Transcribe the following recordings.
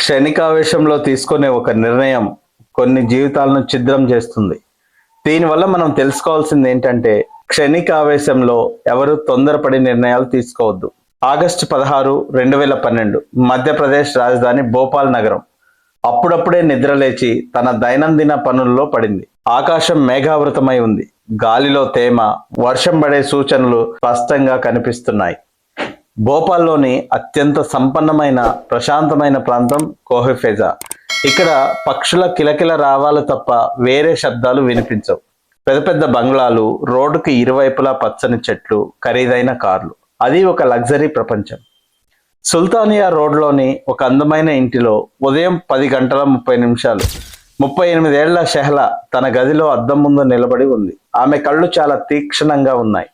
క్షణికావేశంలో తీసుకునే ఒక నిర్ణయం కొన్ని జీవితాలను ఛిద్రం చేస్తుంది. దీనివల్ల మనం తెలుసుకోవాల్సింది ఏంటంటే, క్షణికావేశంలో ఎవరు తొందరపడి నిర్ణయాలు తీసుకోవద్దు. ఆగస్టు 16, 2012 మధ్యప్రదేశ్ రాజధాని భోపాల్ నగరం అప్పుడప్పుడే నిద్రలేచి తన దైనందిన పనుల్లో పడింది. ఆకాశం మేఘావృతమై ఉంది. గాలిలో తేమ, వర్షం పడే సూచనలు స్పష్టంగా కనిపిస్తున్నాయి. భోపాల్లోని అత్యంత సంపన్నమైన ప్రశాంతమైన ప్రాంతం కోహిఫెజా. ఇక్కడ పక్షుల కిలకిల రావాలు తప్ప వేరే శబ్దాలు వినిపించవు. పెద్ద పెద్ద బంగ్లాలు, రోడ్డుకి ఇరువైపులా పచ్చని చెట్లు, ఖరీదైన కార్లు. అది ఒక లగ్జరీ ప్రపంచం. సుల్తానియా రోడ్లోని ఒక అందమైన ఇంటిలో ఉదయం 10:30 38 ఏళ్ల షెహలా తన గదిలో అద్దం ముందు నిలబడి ఉంది. ఆమె కళ్ళు చాలా తీక్షణంగా ఉన్నాయి.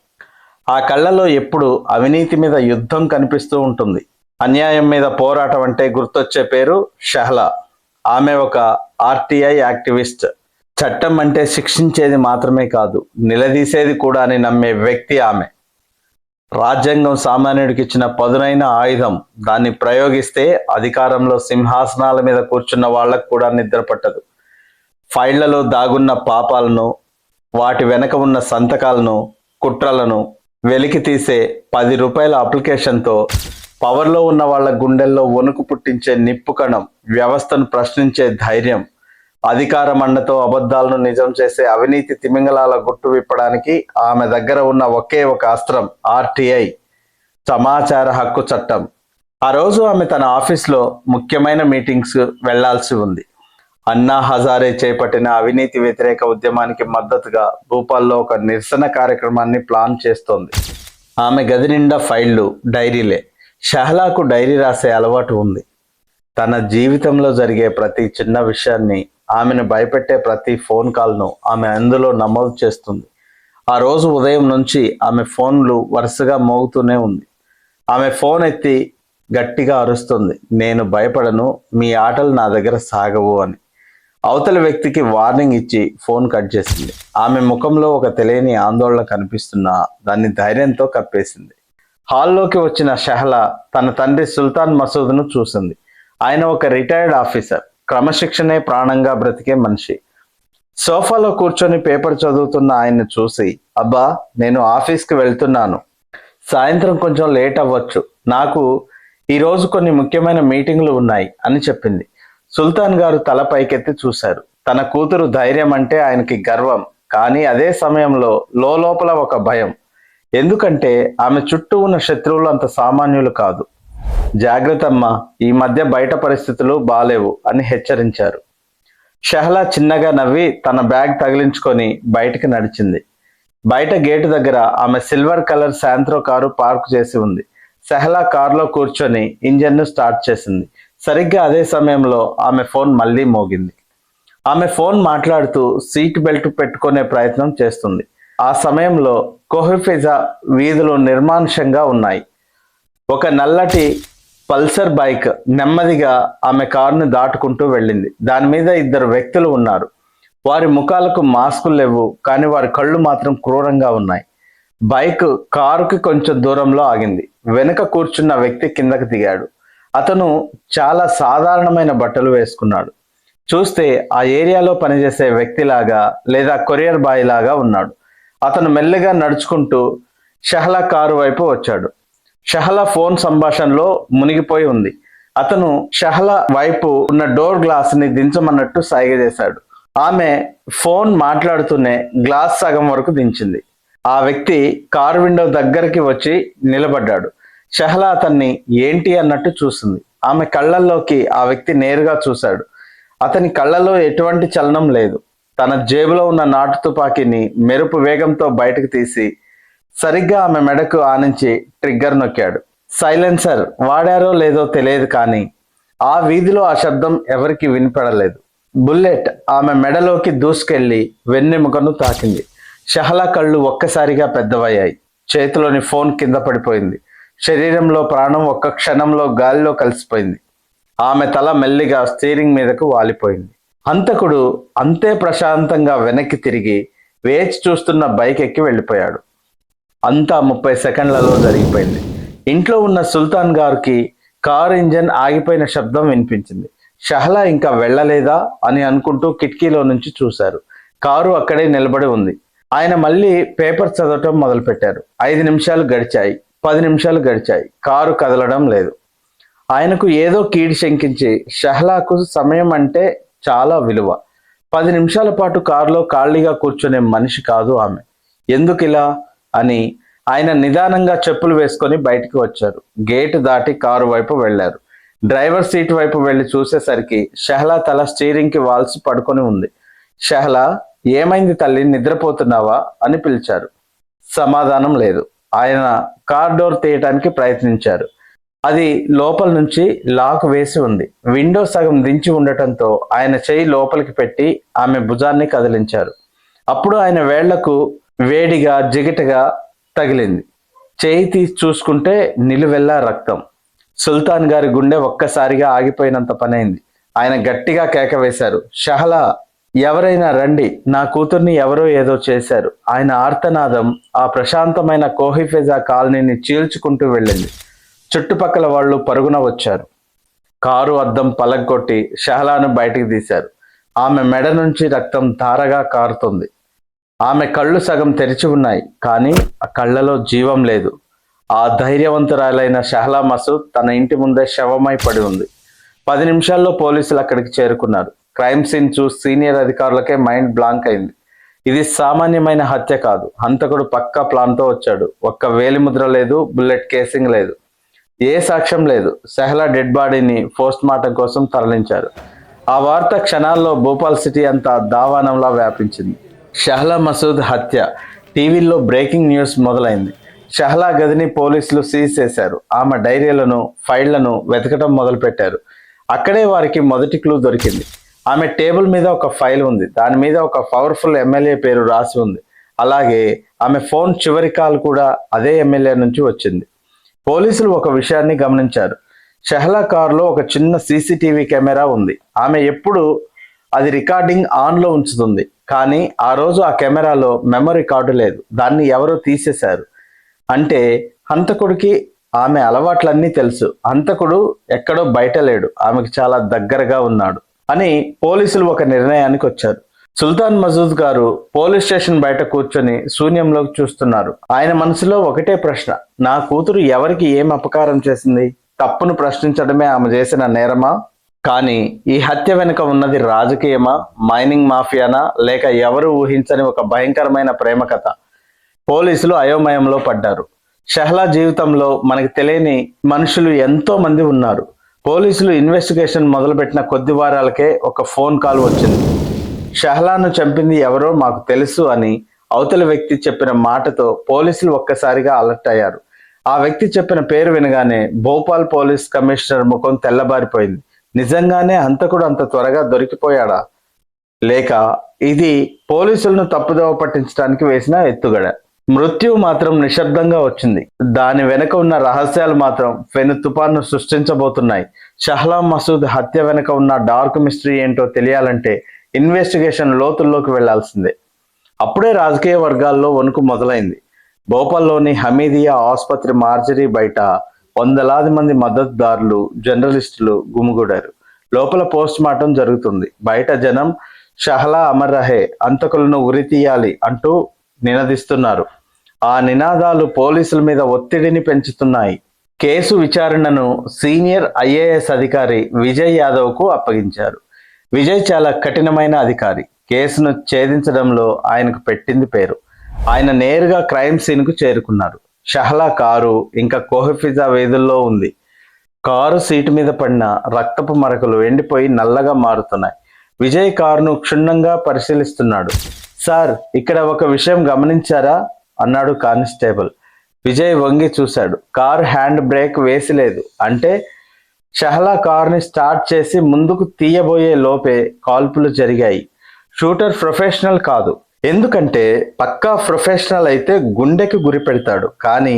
ఆ కళ్ళలో ఎప్పుడు అవినీతి మీద యుద్ధం కనిపిస్తూ ఉంటుంది. అన్యాయం మీద పోరాటం అంటే గుర్తొచ్చే పేరు షెహలా. ఆమె ఒక ఆర్టీఐ యాక్టివిస్ట్. చట్టం అంటే శిక్షించేది మాత్రమే కాదు, నిలదీసేది కూడా అని నమ్మే వ్యక్తి ఆమె. రాజ్యాంగం సామాన్యుడికి ఇచ్చిన పదునైన ఆయుధం. దాన్ని ప్రయోగిస్తే అధికారంలో సింహాసనాల మీద కూర్చున్న వాళ్లకు కూడా నిద్ర పట్టదు. ఫైళ్లలో దాగున్న పాపాలను, వాటి వెనక ఉన్న సంతకాలను, కుట్రలను వెలికి తీసే ₹10 అప్లికేషన్తో పవర్లో ఉన్న వాళ్ళ గుండెల్లో వణుకు పుట్టించే నిప్పు కణం, వ్యవస్థను ప్రశ్నించే ధైర్యం, అధికార మండతో అబద్ధాలను నిజం చేసే అవినీతి తిమింగలాల గుట్టు విప్పడానికి ఆమె దగ్గర ఉన్న ఒకే ఒక అస్త్రం ఆర్టీఐ, సమాచార హక్కు చట్టం. ఆ రోజు ఆమె తన ఆఫీస్లో ముఖ్యమైన మీటింగ్స్ వెళ్లాల్సి ఉంది. అన్నా హజారే చేపట్టిన అవినీతి వ్యతిరేక ఉద్యమానికి మద్దతుగా భూపాల్లో ఒక నిరసన కార్యక్రమాన్ని ప్లాన్ చేస్తోంది. ఆమె గది నిండా ఫైళ్లు, డైరీలే. షెహలాకు డైరీ రాసే అలవాటు ఉంది. తన జీవితంలో జరిగే ప్రతి చిన్న విషయాన్ని, ఆమెను భయపెట్టే ప్రతి ఫోన్ కాల్ను ఆమె అందులో నమోదు చేస్తుంది. ఆ రోజు ఉదయం నుంచి ఆమె ఫోన్లు వరుసగా మోగుతూనే ఉంది. ఆమె ఫోన్ ఎత్తి గట్టిగా అరుస్తుంది, "నేను భయపడను, మీ ఆటలు నా దగ్గర సాగవు" అని. అవతల వ్యక్తికి వార్నింగ్ ఇచ్చి ఫోన్ కట్ చేసింది. ఆమె ముఖంలో ఒక తెలియని ఆందోళన కనిపిస్తున్నా దాన్ని ధైర్యంతో కప్పేసింది. హాల్లోకి వచ్చిన షెహలా తన తండ్రి సుల్తాన్ మసూద్ను చూసింది. ఆయన ఒక రిటైర్డ్ ఆఫీసర్, క్రమశిక్షణే ప్రాణంగా బ్రతికే మనిషి. సోఫాలో కూర్చొని పేపర్ చదువుతున్న ఆయన్ని చూసి, "అబ్బా, నేను ఆఫీస్కి వెళ్తున్నాను. సాయంత్రం కొంచెం లేట్ అవ్వచ్చు. నాకు ఈరోజు కొన్ని ముఖ్యమైన మీటింగ్లు ఉన్నాయి" అని చెప్పింది. సుల్తాన్ గారు తల పైకెత్తి చూశారు. తన కూతురు ధైర్యం అంటే ఆయనకి గర్వం, కానీ అదే సమయంలో లోపల ఒక భయం. ఎందుకంటే ఆమె చుట్టూ ఉన్న శత్రువులు అంత సామాన్యులు కాదు. "జాగ్రత్తమ్మా, ఈ మధ్య బయట పరిస్థితులు బాలేవు" అని హెచ్చరించారు. షెహలా చిన్నగా నవ్వి తన బ్యాగ్ తగిలించుకొని బయటికి నడిచింది. బయట గేటు దగ్గర ఆమె silver colour Santro car park చేసి ఉంది. షెహలా కారులో కూర్చొని ఇంజన్ను స్టార్ట్ చేసింది. సరిగ్గా అదే సమయంలో ఆమె ఫోన్ మళ్ళీ మోగింది. ఆమె ఫోన్ మాట్లాడుతూ సీట్ బెల్ట్ పెట్టుకునే ప్రయత్నం చేస్తుంది. ఆ సమయంలో కోహిఫెజా వీధులు నిర్మానుషంగా ఉన్నాయి. ఒక నల్లటి పల్సర్ బైక్ నెమ్మదిగా ఆమె కారును దాటుకుంటూ వెళ్ళింది. దాని మీద 2 వ్యక్తులు ఉన్నారు. వారి ముఖాలకు మాస్కులు లేవు, కానీ వారి కళ్ళు మాత్రం క్రూరంగా ఉన్నాయి. బైక్ కారుకి కొంచెం దూరంలో ఆగింది. వెనుక కూర్చున్న వ్యక్తి కిందకి దిగాడు. అతను చాలా సాధారణమైన బట్టలు వేసుకున్నాడు. చూస్తే ఆ ఏరియాలో పనిచేసే వ్యక్తిలాగా లేదా కొరియర్ బాయ్ లాగా ఉన్నాడు. అతను మెల్లగా నడుచుకుంటూ షెహలా కారు వైపు వచ్చాడు. షెహలా ఫోన్ సంభాషణలో మునిగిపోయి ఉంది. అతను షెహలా వైపు ఉన్న డోర్ గ్లాస్ని దించమన్నట్టు సైగ చేశాడు. ఆమె ఫోన్ మాట్లాడుతూనే గ్లాస్ సగం వరకు దించింది. ఆ వ్యక్తి కారు విండో దగ్గరికి వచ్చి నిలబడ్డాడు. షెహలా అతన్ని ఏంటి అన్నట్టు చూసింది. ఆమె కళ్ళల్లోకి ఆ వ్యక్తి నేరుగా చూశాడు. అతని కళ్ళలో ఎటువంటి చలనం లేదు. తన జేబులో ఉన్న నాటు తుపాకీని మెరుపు వేగంతో బయటకు తీసి సరిగ్గా ఆమె మెడకు ఆనించి ట్రిగ్గర్ నొక్కాడు. సైలెన్సర్ వాడారో లేదో తెలియదు, కానీ ఆ వీధిలో ఆ శబ్దం ఎవరికి వినిపడలేదు. బుల్లెట్ ఆమె మెడలోకి దూసుకెళ్లి వెన్నెముకను తాకింది. షెహలా కళ్ళు ఒక్కసారిగా పెద్దవయ్యాయి. చేతిలోని ఫోన్ కింద పడిపోయింది. శరీరంలో ప్రాణం ఒక్క క్షణంలో గాలిలో కలిసిపోయింది. ఆమె తల మెల్లిగా స్టీరింగ్ మీదకు వాలిపోయింది. హంతకుడు అంతే ప్రశాంతంగా వెనక్కి తిరిగి వేచి చూస్తున్న బైక్ ఎక్కి వెళ్ళిపోయాడు. అంతా 30 సెకండ్లలో జరిగిపోయింది. ఇంట్లో ఉన్న సుల్తాన్ గారికి కారు ఇంజన్ ఆగిపోయిన శబ్దం వినిపించింది. షహలా ఇంకా వెళ్ళలేదా అని అనుకుంటూ కిటికీలో నుంచి చూశారు. కారు అక్కడే నిలబడి ఉంది. ఆయన మళ్ళీ పేపర్ చదవటం మొదలుపెట్టారు. 5 నిమిషాలు గడిచాయి, 10 నిమిషాలు గడిచాయి. కారు కదలడం లేదు. ఆయనకు ఏదో కీడు శంకించి, షహలాకు సమయం అంటే చాలా విలువ. 10 నిమిషాల పాటు కారులో ఖాళీగా కూర్చునే మనిషి కాదు ఆమె. ఎందుకిలా అని ఆయన నిదానంగా చెప్పులు వేసుకొని బయటికి వచ్చారు. గేటు దాటి కారు వైపు వెళ్లారు. డ్రైవర్ సీట్ వైపు వెళ్లి చూసేసరికి షహలా తల స్టీరింగ్ కి వాల్సి పడుకొని ఉంది. షహలా, ఏమైంది తల్లి, నిద్రపోతున్నావా అని పిలిచారు. సమాధానం లేదు. ఆయన కార్ డోర్ తీయటానికి ప్రయత్నించారు. అది లోపల నుంచి లాక్ వేసి ఉంది. విండో సగం దించి ఉండటంతో ఆయన చెయ్యి లోపలికి పెట్టి ఆమె భుజాన్ని కదిలించారు. అప్పుడు ఆయన వేళ్లకు వేడిగా జిగటగా తగిలింది. చేయి తీసి చూసుకుంటే నిలువెల్లా రక్తం. సుల్తాన్ గారి గుండె ఒక్కసారిగా ఆగిపోయినంత పనైంది. ఆయన గట్టిగా కేక వేశారు, షహలా, ఎవరైనా రండి, నా కూతుర్ని ఎవరో ఏదో చేశారు. ఆయన ఆర్తనాదం ఆ ప్రశాంతమైన కోహిఫెజా కాలనీని చీల్చుకుంటూ వెళ్ళింది. చుట్టుపక్కల వాళ్ళు పరుగున వచ్చారు. కారు అద్దం పలగొట్టి షహలాను బయటికి తీశారు. ఆమె మెడ నుంచి రక్తం ధారగా కారుతుంది. ఆమె కళ్ళు సగం తెరిచి ఉన్నాయి, కానీ ఆ కళ్ళలో జీవం లేదు. ఆ ధైర్యవంతురాలైన షహలా మసూద్ తన ఇంటి ముందే శవమై పడి ఉంది. 10 నిమిషాల్లో పోలీసులు అక్కడికి చేరుకున్నారు. క్రైమ్ సీన్ చూసి సీనియర్ అధికారులకే మైండ్ బ్లాంక్ అయింది. ఇది సామాన్యమైన హత్య కాదు. హంతకుడు పక్కా ప్లాన్తో వచ్చాడు. ఒక్క వేలిముద్ర లేదు, బుల్లెట్ కేసింగ్ లేదు, ఏ సాక్ష్యం లేదు. షహలా డెడ్ బాడీని పోస్ట్ మార్టం కోసం తరలించారు. ఆ వార్త క్షణాల్లో భోపాల్ సిటీ అంతా దావానంలా వ్యాపించింది. షహలా మసూద్ హత్య. టీవీల్లో బ్రేకింగ్ న్యూస్ మొదలైంది. షహలా గదిని పోలీసులు సీజ్ చేశారు. ఆమె డైరీలను, ఫైళ్లను వెతకడం మొదలుపెట్టారు. అక్కడే వారికి మొదటి క్లూ దొరికింది. ఆమె టేబుల్ మీద ఒక ఫైల్ ఉంది. దాని మీద ఒక పవర్ఫుల్ ఎమ్మెల్యే పేరు రాసి ఉంది. అలాగే ఆమె ఫోన్ చివరి కాల్ కూడా అదే ఎమ్మెల్యే నుంచి వచ్చింది. పోలీసులు ఒక విషయాన్ని గమనించారు. షహలా కారులో ఒక చిన్న సీసీటీవీ కెమెరా ఉంది. ఆమె ఎప్పుడు అది రికార్డింగ్ ఆన్లో ఉంచుతుంది. కానీ ఆ రోజు ఆ కెమెరాలో మెమరీ కార్డు లేదు. దాన్ని ఎవరో తీసేశారు. అంటే హంతకుడికి ఆమె అలవాట్లన్నీ తెలుసు. హంతకుడు ఎక్కడో బయట లేడు, ఆమెకు చాలా దగ్గరగా ఉన్నాడు అని పోలీసులు ఒక నిర్ణయానికి వచ్చారు. సుల్తాన్ మసూద్ గారు పోలీస్ స్టేషన్ బయట కూర్చొని శూన్యంలోకి చూస్తున్నారు. ఆయన మనసులో ఒకటే ప్రశ్న, నా కూతురు ఎవరికి ఏం అపకారం చేసింది? తప్పును ప్రశ్నించడమే ఆమె చేసిన నేరమా? కానీ ఈ హత్య వెనుక ఉన్నది రాజకీయమా, మైనింగ్ మాఫియానా, లేక ఎవరు ఊహించని ఒక భయంకరమైన ప్రేమ కథ? పోలీసులు అయోమయంలో పడ్డారు. షహలా జీవితంలో మనకి తెలియని మనుషులు ఎంతో మంది ఉన్నారు. పోలీసులు ఇన్వెస్టిగేషన్ మొదలుపెట్టిన కొద్ది వారాలకే ఒక ఫోన్ కాల్ వచ్చింది. షహలాను చంపింది ఎవరో మాకు తెలుసు అని అవతలి వ్యక్తి చెప్పిన మాటతో పోలీసులు ఒక్కసారిగా అలర్ట్ అయ్యారు. ఆ వ్యక్తి చెప్పిన పేరు వినగానే భోపాల్ పోలీస్ కమిషనర్ ముఖం తెల్లబారిపోయింది. నిజంగానే హంతకుడు అంత త్వరగా దొరికిపోయాడా, లేక ఇది పోలీసులను తప్పుదోవ పట్టించడానికి వేసిన ఎత్తుగడ? మృత్యువు మాత్రం నిశ్శబ్దంగా వచ్చింది. దాని వెనుక ఉన్న రహస్యాలు మాత్రం పెను తుపాను సృష్టించబోతున్నాయి. షహలా మసూద్ హత్య వెనుక ఉన్న డార్క్ మిస్టరీ ఏంటో తెలియాలంటే ఇన్వెస్టిగేషన్ లోతుల్లోకి వెళ్లాల్సిందే. అప్పుడే రాజకీయ వర్గాల్లో వణుకు మొదలైంది. భోపాల్లోని హమీదియా ఆసుపత్రి మార్జరీ బయట వందలాది మంది మద్దతుదారులు, జర్నలిస్టులు గుమిగూడారు. లోపల పోస్ట్ మార్టం జరుగుతుంది. బయట జనం షహలా అమర్ రహే, హంతకులను ఉరి తీయాలి అంటూ నినదిస్తున్నారు. ఆ నినాదాలు పోలీసుల మీద ఒత్తిడిని పెంచుతున్నాయి. కేసు విచారణను సీనియర్ ఐఏఎస్ అధికారి విజయ్ యాదవ్కు అప్పగించారు. విజయ్ చాలా కఠినమైన అధికారి. కేసును ఛేదించడంలో ఆయనకు పెట్టింది పేరు. ఆయన నేరుగా క్రైమ్ సీన్కు చేరుకున్నారు. షహలా కారు ఇంకా కోహిఫిజా వీధుల్లో ఉంది. కారు సీటు మీద పడిన రక్తపు మరకలు ఎండిపోయి నల్లగా మారుతున్నాయి. విజయ్ కారును క్షుణ్ణంగా పరిశీలిస్తున్నాడు. సార్, ఇక్కడ ఒక విషయం గమనించారా అన్నాడు కానిస్టేబుల్. విజయ్ వంగి చూశాడు. కారు హ్యాండ్ బ్రేక్ వేసిలేదు. అంటే షహలా కారుని స్టార్ట్ చేసి ముందుకు తీయబోయే లోపే కాల్పులు జరిగాయి. షూటర్ ప్రొఫెషనల్ కాదు. ఎందుకంటే పక్కా ప్రొఫెషనల్ అయితే గుండెకి గురి పెడతాడు. కానీ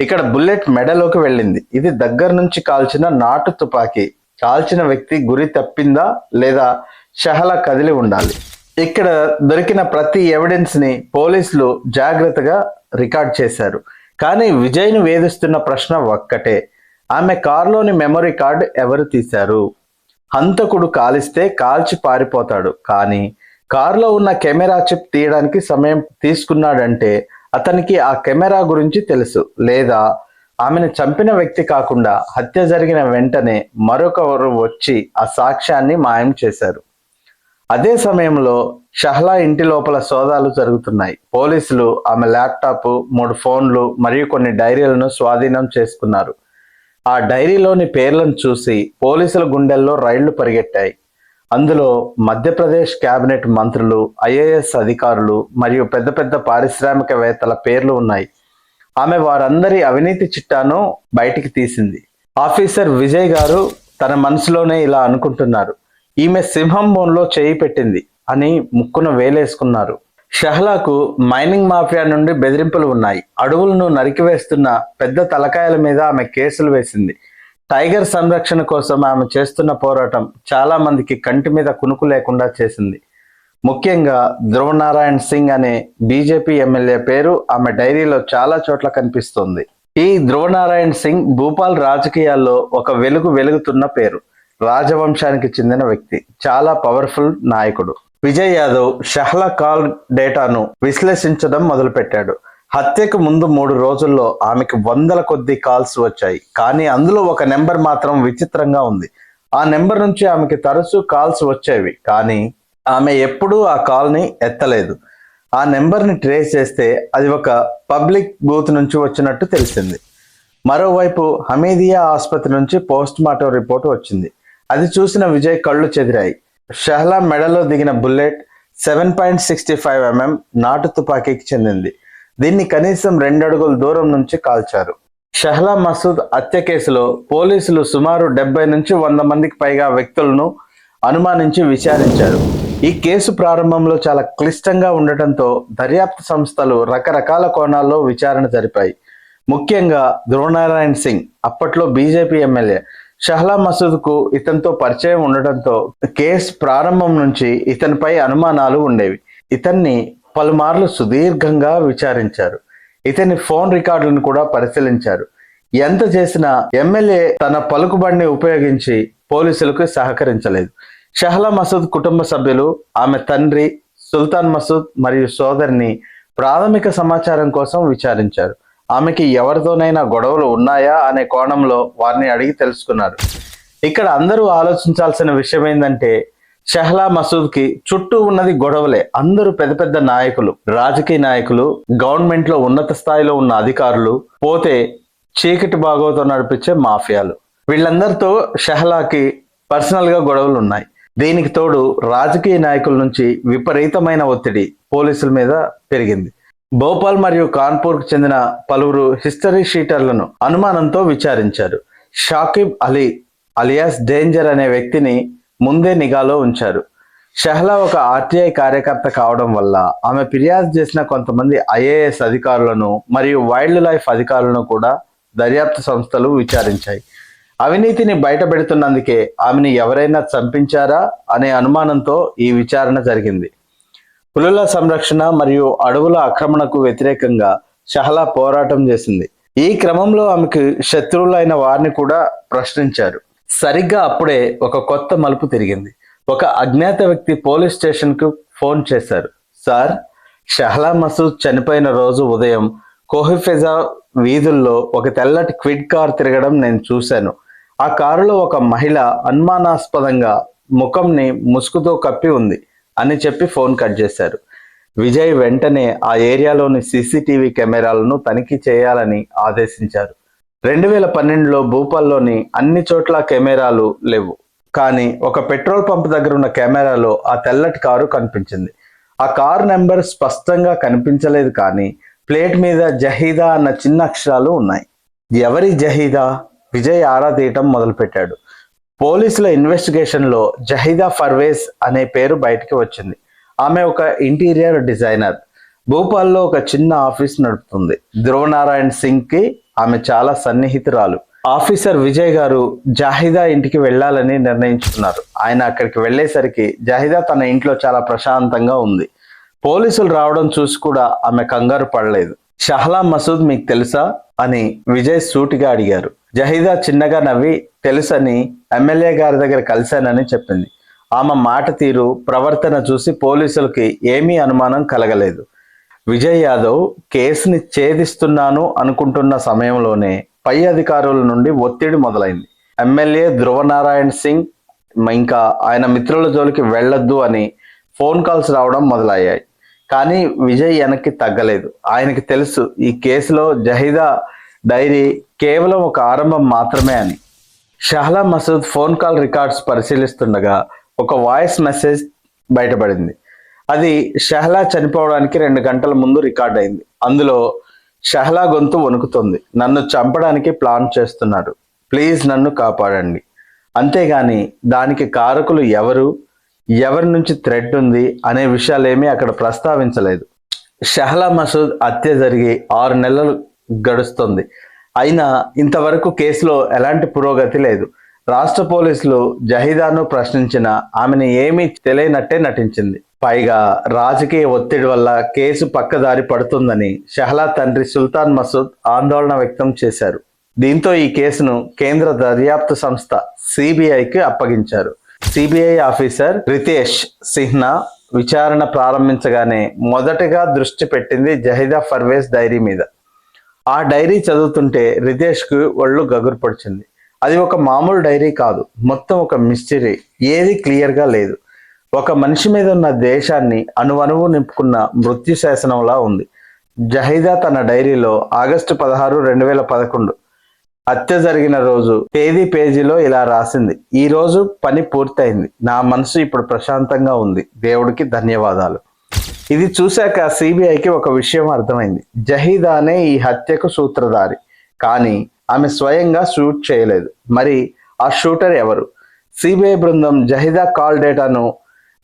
ఇక్కడ బుల్లెట్ మెడలోకి వెళ్ళింది. ఇది దగ్గర నుంచి కాల్చిన నాటు తుపాకీ. కాల్చిన వ్యక్తి గురి తప్పిందా లేదా షహలా కదిలి ఉండాలి. ఇక్కడ దొరికిన ప్రతి ఎవిడెన్స్ ని పోలీసులు జాగ్రత్తగా రికార్డ్ చేశారు. కానీ విజయ్ను వేధిస్తున్న ప్రశ్న ఒక్కటే, ఆమె కారులోని మెమరీ కార్డ్ ఎవరు తీశారు? హంతకుడు కాలిస్తే కాల్చి పారిపోతాడు, కానీ కారులో ఉన్న కెమెరా చిప్ తీయడానికి సమయం తీసుకున్నాడంటే అతనికి ఆ కెమెరా గురించి తెలుసు, లేదా ఆమెను చంపిన వ్యక్తి కాకుండా హత్య జరిగిన వెంటనే మరొకరు వచ్చి ఆ సాక్ష్యాన్ని మాయం చేశారు. అదే సమయంలో షహ్లా ఇంటి లోపల సోదాలు జరుగుతున్నాయి. పోలీసులు ఆమె ల్యాప్టాప్, 3 ఫోన్లు మరియు కొన్ని డైరీలను స్వాధీనం చేసుకున్నారు. ఆ డైరీలోని పేర్లను చూసి పోలీసుల గుండెల్లో రైళ్లు పరిగెట్టాయి. అందులో మధ్యప్రదేశ్ కేబినెట్ మంత్రులు, ఐఏఎస్ అధికారులు మరియు పెద్ద పెద్ద పారిశ్రామికవేత్తల పేర్లు ఉన్నాయి. ఆమె వారందరి అవినీతి చిట్టాను బయటికి తీసింది. ఆఫీసర్ విజయ్ గారు తన మనసులోనే ఇలా అనుకుంటున్నారు, ఈమె సింహం బోన్లో చేయి పెట్టింది అని ముక్కున వేలేసుకున్నారు. షహ్లాకు మైనింగ్ మాఫియా నుండి బెదిరింపులు ఉన్నాయి. అడవులను నరికివేస్తున్న పెద్ద తలకాయల మీద ఆమె కేసులు వేసింది. టైగర్ సంరక్షణ కోసం ఆమె చేస్తున్న పోరాటం చాలా మందికి కంటి మీద కునుకు లేకుండా చేసింది. ముఖ్యంగా ధ్రువనారాయణ్ సింగ్ అనే బీజేపీ ఎమ్మెల్యే పేరు ఆమె డైరీలో చాలా చోట్ల కనిపిస్తుంది. ఈ ధ్రువనారాయణ్ సింగ్ భూపాల్ రాజకీయాల్లో ఒక వెలుగుతున్న పేరు. రాజవంశానికి చెందిన వ్యక్తి, చాలా పవర్ఫుల్ నాయకుడు. విజయ్ యాదవ్ షహ్లా కాల్ డేటాను విశ్లేషించడం మొదలుపెట్టాడు. హత్యకు ముందు 3 రోజుల్లో ఆమెకు వందల కొద్ది కాల్స్ వచ్చాయి, కానీ అందులో ఒక నెంబర్ మాత్రం విచిత్రంగా ఉంది. ఆ నెంబర్ నుంచి ఆమెకి తరచూ కాల్స్ వచ్చేవి, కానీ ఆమె ఎప్పుడూ ఆ కాల్ని ఎత్తలేదు. ఆ నెంబర్ని ట్రేస్ చేస్తే అది ఒక పబ్లిక్ బూత్ నుంచి వచ్చినట్టు తెలిసింది. మరోవైపు హమీదియా ఆసుపత్రి నుంచి పోస్ట్ మార్టం రిపోర్టు వచ్చింది. అది చూసిన విజయ్ కళ్ళు చెదిరాయి. షహ్లా మెడలో దిగిన బుల్లెట్ 7.65 mm నాటు తుపాకీకి చెందింది. దీన్ని కనీసం 2 అడుగుల దూరం నుంచి కాల్చారు. షహ్లా మసూద్ హత్య కేసులో పోలీసులు సుమారు 70 నుంచి 100 మందికి పైగా వ్యక్తులను అనుమానించి విచారించారు. ఈ కేసు ప్రారంభంలో చాలా క్లిష్టంగా ఉండటంతో దర్యాప్తు సంస్థలు రకరకాల కోణాల్లో విచారణ జరిపాయి. ముఖ్యంగా ధ్రువనారాయణ్ సింగ్ అప్పట్లో బీజేపీ ఎమ్మెల్యే. షహ్లా మసూద్కు ఇతనితో పరిచయం ఉండటంతో కేసు ప్రారంభం నుంచి ఇతనిపై అనుమానాలు ఉండేవి. ఇతన్ని పలుమార్లు సుదీర్ఘంగా విచారించారు. ఇతని ఫోన్ రికార్డులను కూడా పరిశీలించారు. ఎంత చేసినా ఎమ్మెల్యే తన పలుకుబడిని ఉపయోగించి పోలీసులకు సహకరించలేదు. షహ్లా మసూద్ కుటుంబ సభ్యులు, ఆమె తండ్రి సుల్తాన్ మసూద్ మరియు సోదరిని ప్రాథమిక సమాచారం కోసం విచారించారు. ఆమెకి ఎవరితోనైనా గొడవలు ఉన్నాయా అనే కోణంలో వారిని అడిగి తెలుసుకున్నారు. ఇక్కడ అందరూ ఆలోచించాల్సిన విషయం ఏంటంటే, షహ్లా మసూద్కి చుట్టూ ఉన్నది గొడవలే. అందరూ పెద్ద పెద్ద నాయకులు, రాజకీయ నాయకులు, గవర్నమెంట్ లో ఉన్నత స్థాయిలో ఉన్న అధికారులు, పోతే చీకటి బాగోతో నడిపించే మాఫియాలు, వీళ్ళందరితో షహ్లాకి పర్సనల్ గా గొడవలు ఉన్నాయి. దీనికి తోడు రాజకీయ నాయకుల నుంచి విపరీతమైన ఒత్తిడి పోలీసుల మీద పెరిగింది. భోపాల్ మరియు కాన్పూర్కు చెందిన పలువురు హిస్టరీ షీటర్లను అనుమానంతో విచారించారు. షాకిబ్ అలీ అలియాస్ డేంజర్ అనే వ్యక్తిని ముందే నిఘాలో ఉంచారు. షహ్లా ఒక ఆర్టీఐ కార్యకర్త కావడం వల్ల ఆమె ఫిర్యాదు చేసిన కొంతమంది ఐఏఎస్ అధికారులను మరియు వైల్డ్ లైఫ్ అధికారులను కూడా దర్యాప్తు సంస్థలు విచారించాయి. అవినీతిని బయటపెడుతున్నందుకే ఆమెను ఎవరైనా చంపించారా అనే అనుమానంతో ఈ విచారణ జరిగింది. పులుల సంరక్షణ మరియు అడవుల ఆక్రమణకు వ్యతిరేకంగా షహ్లా పోరాటం చేసింది. ఈ క్రమంలో ఆమెకు శత్రువులైన వారిని కూడా ప్రశ్నించారు. సరిగ్గా అప్పుడే ఒక కొత్త మలుపు తిరిగింది. ఒక అజ్ఞాత వ్యక్తి పోలీస్ స్టేషన్ కు ఫోన్ చేశారు. సార్, షహ్లా మసూద్ చనిపోయిన రోజు ఉదయం కోహిఫెజా వీధుల్లో ఒక తెల్లటి క్విడ్ కార్ తిరగడం నేను చూశాను. ఆ కారులో ఒక మహిళ అనుమానాస్పదంగా ముఖంని ముసుగుతో కప్పి ఉంది అని చెప్పి ఫోన్ కట్ చేశారు. విజయ్ వెంటనే ఆ ఏరియాలోని సీసీటీవీ కెమెరాలను తనిఖీ చేయాలని ఆదేశించారు. 2012లో భూపాల్లోని అన్ని చోట్ల కెమెరాలు లేవు, కానీ ఒక పెట్రోల్ పంప్ దగ్గర ఉన్న కెమెరాలో ఆ తెల్లటి కారు కనిపించింది. ఆ కారు నెంబర్ స్పష్టంగా కనిపించలేదు, కానీ ప్లేట్ మీద జహీదా అన్న చిన్న అక్షరాలు ఉన్నాయి. ఎవరి జహీదా? విజయ్ ఆరా తీయటం మొదలుపెట్టాడు. పోలీసుల ఇన్వెస్టిగేషన్లో జహీదా పర్వేజ్ అనే పేరు బయటికి వచ్చింది. ఆమె ఒక ఇంటీరియర్ డిజైనర్. భూపాల్లో ఒక చిన్న ఆఫీస్ నడుపుతుంది. ధ్రువనారాయణ్ సింగ్ కి ఆమె చాలా సన్నిహితురాలు. ఆఫీసర్ విజయ్ గారు జాహిదా ఇంటికి వెళ్ళాలని నిర్ణయించుకున్నారు. ఆయన అక్కడికి వెళ్ళేసరికి జాహిదా తన ఇంట్లో చాలా ప్రశాంతంగా ఉంది. పోలీసులు రావడం చూసి కూడా ఆమె కంగారు పడలేదు. షహ్లా మసూద్ మీకు తెలుసా అని విజయ్ సూటిగా అడిగారు. జహీదా చిన్నగా నవ్వి, తెలుసని ఎమ్మెల్యే గారి దగ్గర కలిశానని చెప్పింది. ఆమె మాట తీరు, ప్రవర్తన చూసి పోలీసులకి ఏమీ అనుమానం కలగలేదు. విజయ్ యాదవ్ కేసుని ఛేదిస్తున్నాను అనుకుంటున్న సమయంలోనే పై అధికారుల నుండి ఒత్తిడి మొదలైంది. ఎమ్మెల్యే ధ్రువనారాయణ్ సింగ్ ఇంకా ఆయన మిత్రుల జోలికి వెళ్ళొద్దు అని ఫోన్ కాల్స్ రావడం మొదలయ్యాయి. కానీ విజయ్ వెనక్కి తగ్గలేదు. ఆయనకి తెలుసు ఈ కేసులో జహీదా డైరీ కేవలం ఒక ఆరంభం మాత్రమే అని. షహలా మసూద్ ఫోన్ కాల్ రికార్డ్స్ పరిశీలిస్తుండగా ఒక వాయిస్ మెసేజ్ బయటపడింది. అది షహలా చనిపోవడానికి 2 గంటల ముందు రికార్డ్ అయింది. అందులో షహలా గొంతు వణుకుతుంది. నన్ను చంపడానికి ప్లాన్ చేస్తున్నారు, ప్లీజ్ నన్ను కాపాడండి. అంతేగాని దానికి కారకులు ఎవరి నుంచి థ్రెట్ ఉంది అనే విషయాలేమీ అక్కడ ప్రస్తావించలేదు. షహలా మసూద్ హత్య జరిగి 6 నెలలు గడుస్తుంది. అయినా ఇంతవరకు కేసులో ఎలాంటి పురోగతి లేదు. రాష్ట్ర పోలీసులు జహీదాను ప్రశ్నించిన ఆమెను ఏమీ తెలియనట్టే నటించింది. పైగా రాజకీయ ఒత్తిడి వల్ల కేసు పక్కదారి పడుతుందని షహలా తండ్రి సుల్తాన్ మసూద్ ఆందోళన వ్యక్తం చేశారు. దీంతో ఈ కేసును కేంద్ర దర్యాప్తు సంస్థ సిబిఐకి అప్పగించారు. సిబిఐ ఆఫీసర్ రితేష్ సిన్హా విచారణ ప్రారంభించగానే మొదటగా దృష్టి పెట్టింది జహీదా పర్వేజ్ డైరీ మీద. ఆ డైరీ చదువుతుంటే రితేష్కు ఒళ్ళు గగురు పొడిచింది. అది ఒక మామూలు డైరీ కాదు, మొత్తం ఒక మిస్టరీ. ఏది క్లియర్గా లేదు. ఒక మనిషి మీద ఉన్న దేశాన్ని అణువణువు నింపుకున్న మృత్యు శాసనంలా ఉంది. జహీదా తన డైరీలో ఆగస్టు 16, 2011 హత్య జరిగిన రోజు తేదీ పేజీలో ఇలా రాసింది: ఈ రోజు పని పూర్తయింది, నా మనసు ఇప్పుడు ప్రశాంతంగా ఉంది, దేవుడికి ధన్యవాదాలు. ఇది చూశాక సిబిఐకి ఒక విషయం అర్థమైంది. జహీదానే ఈ హత్యకు సూత్రధారి, కానీ ఆమె స్వయంగా షూట్ చేయలేదు. మరి ఆ షూటర్ ఎవరు? సిబిఐ బృందం జహీదా కాల్ డేటాను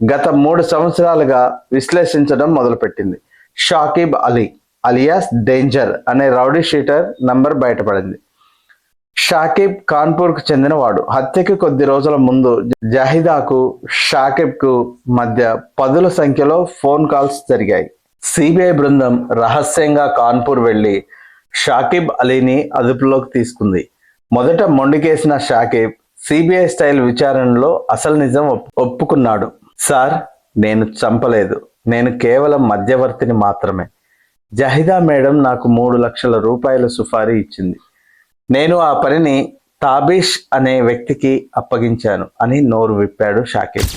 గత 3 సంవత్సరాలుగా విశ్లేషించడం మొదలుపెట్టింది. షాకిబ్ అలీ అలియాస్ డేంజర్ అనే రౌడీ షీటర్ నంబర్ బయటపడింది. షాకిబ్ కాన్పూర్కు చెందినవాడు. హత్యకి కొద్ది రోజుల ముందు జహీదాకు షాకిబ్కు మధ్య 10ల సంఖ్యలో ఫోన్ కాల్స్ జరిగాయి. సిబిఐ బృందం రహస్యంగా కాన్పూర్ వెళ్లి షాకిబ్ అలీని అదుపులోకి తీసుకుంది. మొదట మొండికేసిన షాకిబ్ సిబిఐ స్టైల్ విచారణలో అసలు నిజం ఒప్పుకున్నాడు. సార్, నేను చంపలేదు, నేను కేవలం మధ్యవర్తిని మాత్రమే. జహీదా మేడం నాకు 3 లక్షల రూపాయల సుపారీ ఇచ్చింది. నేను ఆ పనిని తాబీష్ అనే వ్యక్తికి అప్పగించాను అని నోరు విప్పాడు షాకిబ్.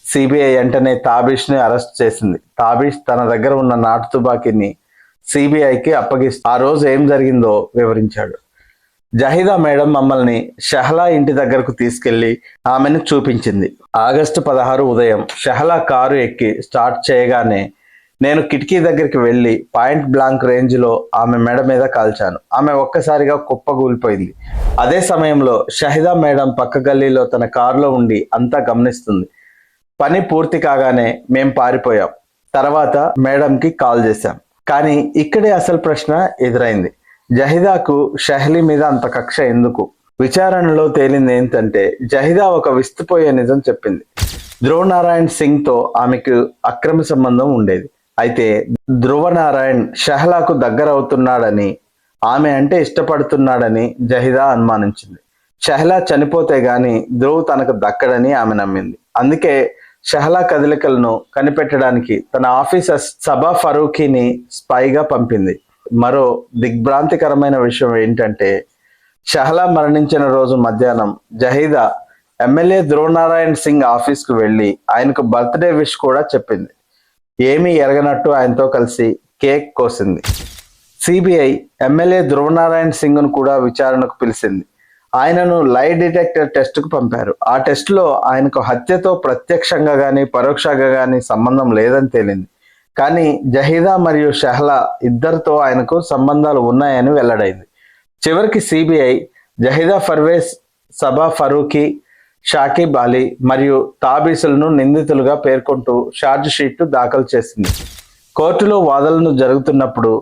సిబిఐ వెంటనే తాబీష్ని అరెస్ట్ చేసింది. తాబీష్ తన దగ్గర ఉన్న నాటు తుపాకీని సిబిఐకి అప్పగిస్తూ ఆ రోజు ఏం జరిగిందో వివరించాడు. జహీదా మేడం మమ్మల్ని షహలా ఇంటి దగ్గరకు తీసుకెళ్లి ఆమెను చూపించింది. ఆగస్టు 16 ఉదయం షహలా కారు ఎక్కి స్టార్ట్ చేయగానే నేను కిటికీ దగ్గరికి వెళ్ళి పాయింట్ బ్లాంక్ రేంజ్లో ఆమె మెడ మీద కాల్చాను. ఆమె ఒక్కసారిగా కుప్పగూలిపోయింది. అదే సమయంలో షహీదా మేడం పక్క గల్లీలో తన కారులో ఉండి అంతా గమనిస్తుంది. పని పూర్తి కాగానే మేం పారిపోయాం. తర్వాత మేడంకి కాల్ చేశాం. కానీ ఇక్కడే అసలు ప్రశ్న ఎదురైంది. జహీదాకు షహ్లీ మీద అంత కక్ష ఎందుకు? విచారణలో తేలింది ఏంటంటే జహీదా ఒక విస్తుపోయే నిజం చెప్పింది. ధ్రువనారాయణ్ సింగ్ తో ఆమెకు అక్రమ సంబంధం ఉండేది. అయితే ధ్రువనారాయణ్ షహ్లాకు దగ్గర అవుతున్నాడని, ఆమె అంటే ఇష్టపడుతున్నాడని జహీదా అనుమానించింది. షహ్లా చనిపోతే గాని ధ్రువ్ తనకు దక్కడని ఆమె నమ్మింది. అందుకే షహ్లా కదలికలను కనిపెట్టడానికి తన ఆఫీసర్ సబా ఫరూఖీని స్పైగా పంపింది. మరో దిగ్భ్రాంతికరమైన విషయం ఏంటంటే షహ్లా మరణించిన రోజు మధ్యాహ్నం జహీదా ఎమ్మెల్యే ధ్రువనారాయణ్ సింగ్ ఆఫీస్కు వెళ్ళి ఆయనకు బర్త్డే విష్ కూడా చెప్పింది. ఏమీ ఎరగనట్టు ఆయనతో కలిసి కేక్ కోసింది. సిబిఐ ఎమ్మెల్యే ధ్రువనారాయణ్ సింగ్ను కూడా విచారణకు పిలిచింది. ఆయనను లై డిటెక్టర్ టెస్ట్కు పంపారు. ఆ టెస్ట్లో ఆయనకు హత్యతో ప్రత్యక్షంగా కానీ పరోక్షంగా కానీ సంబంధం లేదని తేలింది. కానీ జహీదా మరియు షహ్లా ఇద్దరితో ఆయనకు సంబంధాలు ఉన్నాయని వెల్లడైంది. చివరికి సిబిఐ జహీదా పర్వేజ్, సబా ఫరూఖీ, షాకిబ్ అలీ మరియు తాబీసులను నిందితులుగా పేర్కొంటూ ఛార్జ్ షీట్ దాఖలు చేసింది. కోర్టులో వాదనలు జరుగుతున్నప్పుడు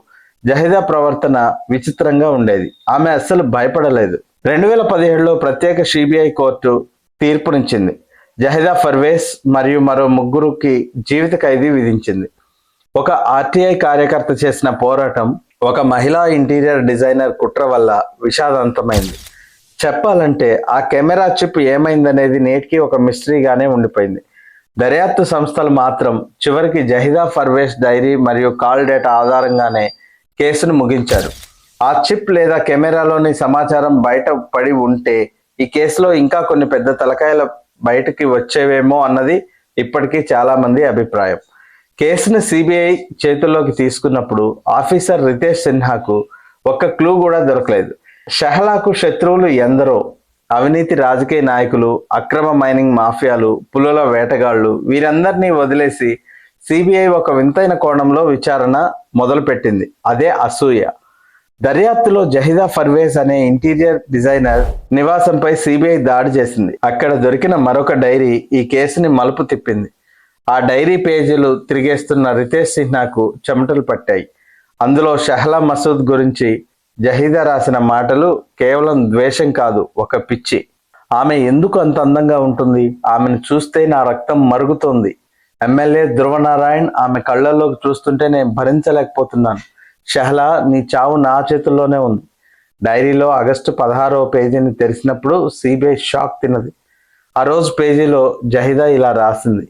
జహీదా ప్రవర్తన విచిత్రంగా ఉండేది. ఆమె అస్సలు భయపడలేదు. 2017లో ప్రత్యేక సిబిఐ కోర్టు తీర్పునిచ్చింది. జహీదా పర్వేజ్ మరియు మరో 3 జీవిత ఖైదీ విధించింది. ఒక ఆర్టీఐ కార్యకర్త చేసిన పోరాటం ఒక మహిళా ఇంటీరియర్ డిజైనర్ కుట్ర వల్ల విషాదంతమైంది. చెప్పాలంటే ఆ కెమెరా చిప్ ఏమైందనేది నేటికి ఒక మిస్టరీగానే ఉండిపోయింది. దర్యాప్తు సంస్థలు మాత్రం చివరికి జహీదా పర్వేజ్ డైరీ మరియు కాల్ డేటా ఆధారంగానే కేసును ముగించారు. ఆ చిప్ లేదా కెమెరాలోని సమాచారం బయట పడి ఉంటే ఈ కేసులో ఇంకా కొన్ని పెద్ద తలకాయల బయటకి వచ్చేవేమో అన్నది ఇప్పటికీ చాలా మంది అభిప్రాయం. కేసును సిబిఐ చేతుల్లోకి తీసుకున్నప్పుడు ఆఫీసర్ రితేష్ సిన్హాకు ఒక్క క్లూ కూడా దొరకలేదు. షెహ్లాకు శత్రువులు ఎందరో, అవినీతి రాజకీయ నాయకులు, అక్రమ మైనింగ్ మాఫియాలు, పులుల వేటగాళ్లు, వీరందరినీ వదిలేసి సిబిఐ ఒక వింతైన కోణంలో విచారణ మొదలుపెట్టింది. అదే అసూయ. దర్యాప్తులో జహీదా పర్వేజ్ అనే ఇంటీరియర్ డిజైనర్ నివాసంపై సిబిఐ దాడి చేసింది. అక్కడ దొరికిన మరొక డైరీ ఈ కేసుని మలుపు తిప్పింది. ఆ డైరీ పేజీలు తిరిగేస్తున్న రితేష్ సిన్హాకు చెమటలు పట్టాయి. అందులో షెహ్లా మసూద్ గురించి జహీదా రాసిన మాటలు కేవలం ద్వేషం కాదు, ఒక పిచ్చి. ఆమె ఎందుకు అంత అందంగా ఉంటుంది? ఆమెను చూస్తే నా రక్తం మరుగుతోంది. ఎమ్మెల్యే ధ్రువనారాయణ్ ఆమె కళ్ళల్లోకి చూస్తుంటే నేను భరించలేకపోతున్నాను. షెహ్లా, నీ చావు నా చేతుల్లోనే ఉంది. డైరీలో ఆగస్టు 16వ పేజీని తెరిచినప్పుడు సిబిఐ షాక్ తిన్నది. ఆ రోజు పేజీలో జహీదా ఇలా రాసింది: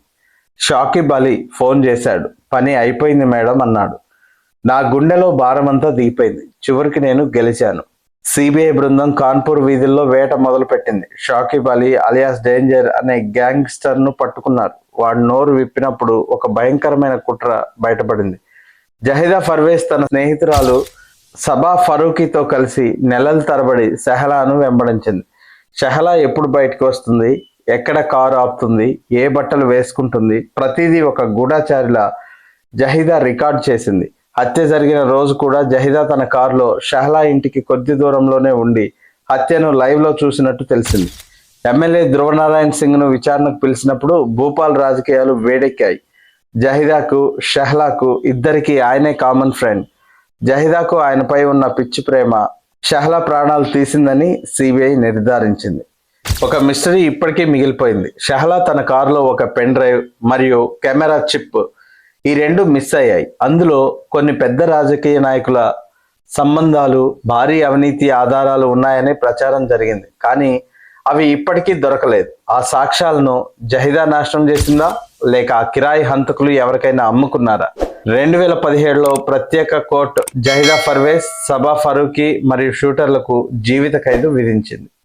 షాకిబ్ అలీ ఫోన్ చేశాడు. పని అయిపోయింది మేడం అన్నాడు. నా గుండెలో భారమంతా దిగిపోయింది. చివరికి నేను గెలిచాను. సిబిఐ బృందం కాన్పూర్ వీధుల్లో వేట మొదలు పెట్టింది. షాకిబ్ అలీ అలియాస్ డేంజర్ అనే గ్యాంగ్స్టర్ ను పట్టుకున్నారు. వాడు నోరు విప్పినప్పుడు ఒక భయంకరమైన కుట్ర బయటపడింది. జహీదా పర్వేజ్ తన స్నేహితురాలు సబా ఫరూకీతో కలిసి నెలల తరబడి షెహ్లాను వెంబడించింది. షెహ్లా ఎప్పుడు బయటకు వస్తుంది, ఎక్కడ కారు ఆపుతుంది, ఏ బట్టలు వేసుకుంటుంది, ప్రతిదీ ఒక గూఢచారిలా జహీదా రికార్డ్ చేసింది. హత్య జరిగిన రోజు కూడా జహీదా తన కారులో షెహ్లా ఇంటికి కొద్ది దూరంలోనే ఉండి హత్యను లైవ్లో చూసినట్టు తెలిసింది. ఎమ్మెల్యే ధ్రువనారాయణ్ సింగ్ను విచారణకు పిలిచినప్పుడు భూపాల్ రాజకీయాలు వేడెక్కాయి. జహీదాకు, షెహ్లాకు ఇద్దరికి ఆయనే కామన్ ఫ్రెండ్. జహీదాకు ఆయనపై ఉన్న పిచ్చి ప్రేమ షెహ్లా ప్రాణాలు తీసిందని సిబిఐ నిర్ధారించింది. ఒక మిస్టరీ ఇప్పటికీ మిగిలిపోయింది. షెహ్లా తన కారులో ఒక పెన్ డ్రైవ్ మరియు కెమెరా చిప్, ఈ రెండు మిస్ అయ్యాయి. అందులో కొన్ని పెద్ద రాజకీయ నాయకుల సంబంధాలు, భారీ అవినీతి ఆధారాలు ఉన్నాయని ప్రచారం జరిగింది. కానీ అవి ఇప్పటికీ దొరకలేదు. ఆ సాక్ష్యాలను జహీదా నాశనం చేసిందా, లేక ఆ కిరాయి హంతకులు ఎవరికైనా అమ్ముకున్నారా? 2017లో ప్రత్యేక కోర్టు జహీదా పర్వేజ్, సబా ఫరూకీ మరియు షూటర్లకు జీవిత ఖైదు విధించింది.